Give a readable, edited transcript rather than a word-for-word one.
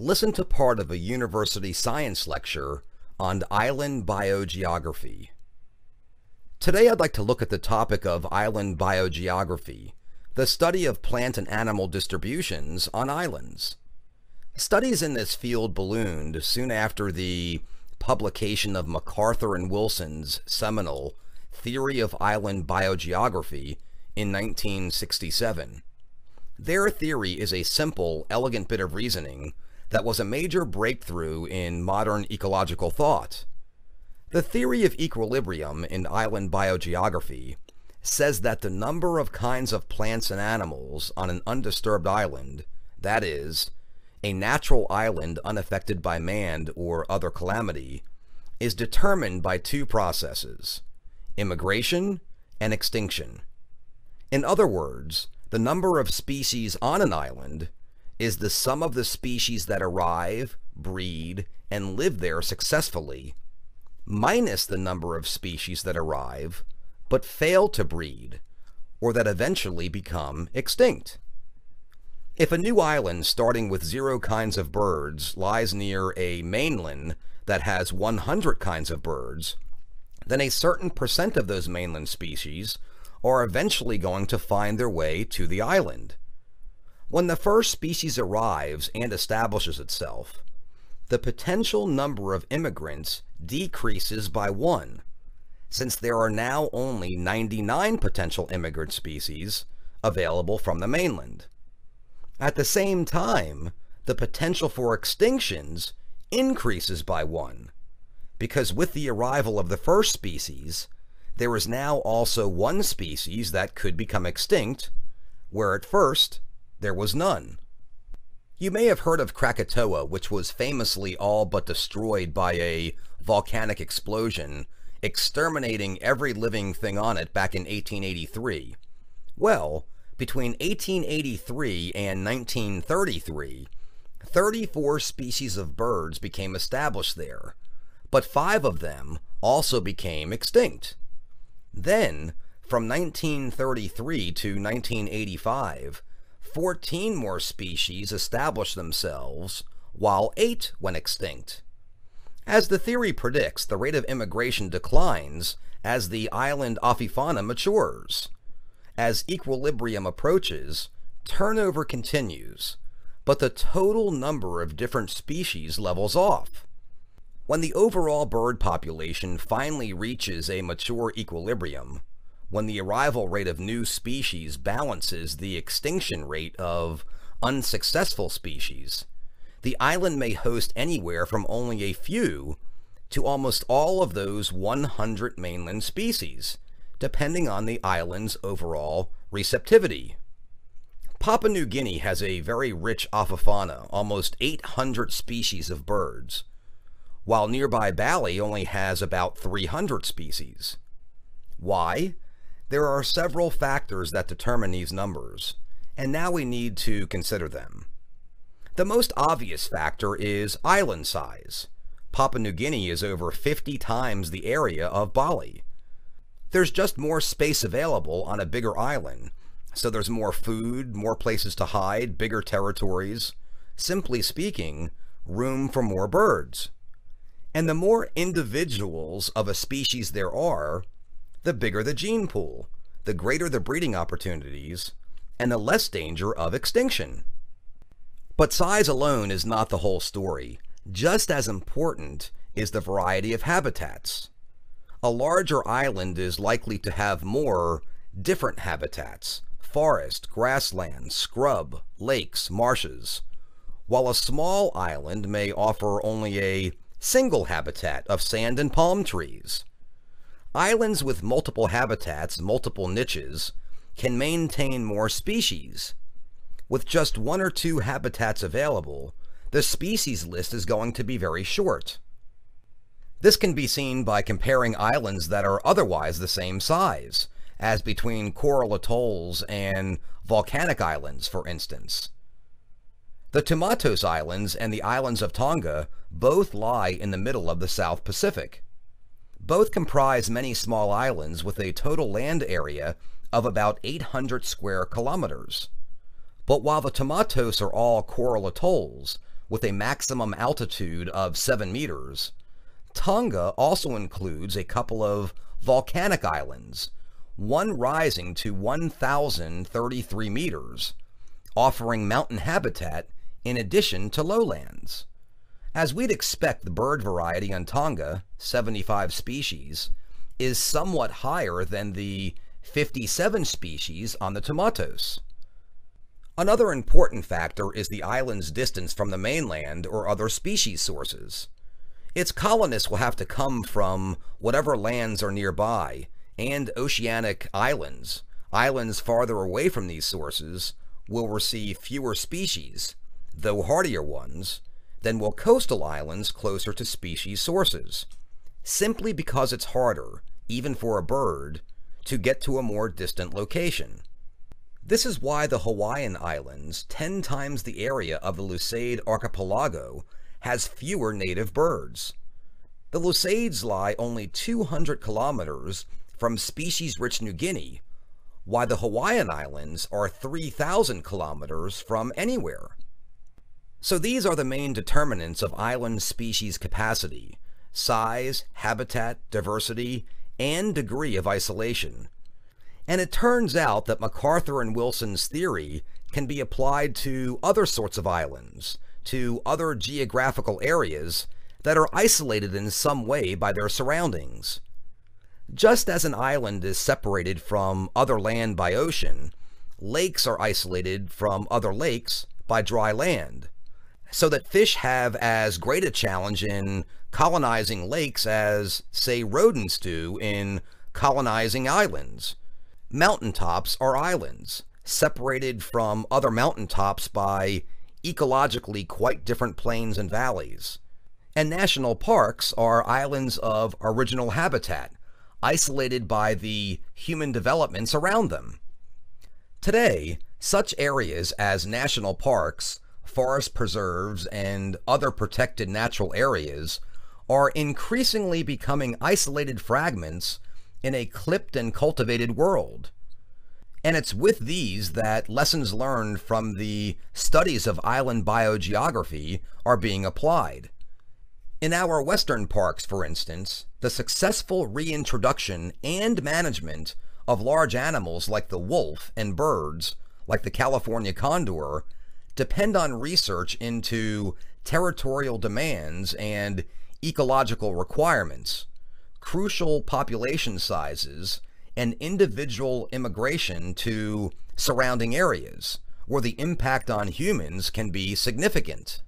Listen to part of a university science lecture on island biogeography. Today I'd like to look at the topic of island biogeography, the study of plant and animal distributions on islands. Studies in this field ballooned soon after the publication of MacArthur and Wilson's seminal Theory of Island Biogeography in 1967. Their theory is a simple, elegant bit of reasoning that was a major breakthrough in modern ecological thought. The theory of equilibrium in island biogeography says that the number of kinds of plants and animals on an undisturbed island, that is, a natural island unaffected by man or other calamity, is determined by two processes: immigration and extinction. In other words, the number of species on an island is the sum of the species that arrive, breed, and live there successfully, minus the number of species that arrive but fail to breed, or that eventually become extinct. If a new island starting with 0 kinds of birds lies near a mainland that has 100 kinds of birds, then a certain percent of those mainland species are eventually going to find their way to the island. When the first species arrives and establishes itself, the potential number of immigrants decreases by 1, since there are now only 99 potential immigrant species available from the mainland. At the same time, the potential for extinctions increases by 1, because with the arrival of the first species, there is now also one species that could become extinct, where at first there was none. You may have heard of Krakatoa, which was famously all but destroyed by a volcanic explosion, exterminating every living thing on it back in 1883. Well, between 1883 and 1933, 34 species of birds became established there, but 5 of them also became extinct. Then, from 1933 to 1985, 14 more species established themselves, while 8 went extinct. As the theory predicts, the rate of immigration declines as the island avifauna matures. As equilibrium approaches, turnover continues, but the total number of different species levels off. When the overall bird population finally reaches a mature equilibrium, when the arrival rate of new species balances the extinction rate of unsuccessful species, the island may host anywhere from only a few to almost all of those 100 mainland species, depending on the island's overall receptivity. Papua New Guinea has a very rich avifauna, almost 800 species of birds, while nearby Bali only has about 300 species. Why? There are several factors that determine these numbers, and now we need to consider them. The most obvious factor is island size. Papua New Guinea is over 50 times the area of Bali. There's just more space available on a bigger island, so there's more food, more places to hide, bigger territories. Simply speaking, room for more birds. And the more individuals of a species there are, the bigger the gene pool, the greater the breeding opportunities, and the less danger of extinction. But size alone is not the whole story. Just as important is the variety of habitats. A larger island is likely to have more different habitats: forest, grassland, scrub, lakes, marshes, while a small island may offer only a single habitat of sand and palm trees. Islands with multiple habitats, multiple niches, can maintain more species. With just 1 or 2 habitats available, the species list is going to be very short. This can be seen by comparing islands that are otherwise the same size, as between coral atolls and volcanic islands, for instance. The Tumatos Islands and the islands of Tonga both lie in the middle of the South Pacific. Both comprise many small islands with a total land area of about 800 square kilometers. But while the Tumatos are all coral atolls, with a maximum altitude of 7 meters, Tonga also includes a couple of volcanic islands, one rising to 1,033 meters, offering mountain habitat in addition to lowlands. As we'd expect, the bird variety on Tonga, 75 species, is somewhat higher than the 57 species on the Tumatos. Another important factor is the island's distance from the mainland or other species sources. Its colonists will have to come from whatever lands are nearby, and oceanic islands, islands farther away from these sources, will receive fewer species, though hardier ones, than will coastal islands closer to species sources, simply because it's harder, even for a bird, to get to a more distant location. This is why the Hawaiian Islands, 10 times the area of the Lucade archipelago, has fewer native birds. The Lucades lie only 200 kilometers from species-rich New Guinea, while the Hawaiian Islands are 3,000 kilometers from anywhere. So these are the main determinants of island species capacity: size, habitat, diversity, and degree of isolation. And it turns out that MacArthur and Wilson's theory can be applied to other sorts of islands, to other geographical areas that are isolated in some way by their surroundings. Just as an island is separated from other land by ocean, lakes are isolated from other lakes by dry land, so that fish have as great a challenge in colonizing lakes as, say, rodents do in colonizing islands. Mountaintops are islands, separated from other mountaintops by ecologically quite different plains and valleys. And national parks are islands of original habitat, isolated by the human developments around them. Today, such areas as national parks, forest preserves, and other protected natural areas are increasingly becoming isolated fragments in a clipped and cultivated world. And it's with these that lessons learned from the studies of island biogeography are being applied. In our western parks, for instance, the successful reintroduction and management of large animals like the wolf and birds like the California condor depend on research into territorial demands and ecological requirements, crucial population sizes, and individual immigration to surrounding areas, where the impact on humans can be significant.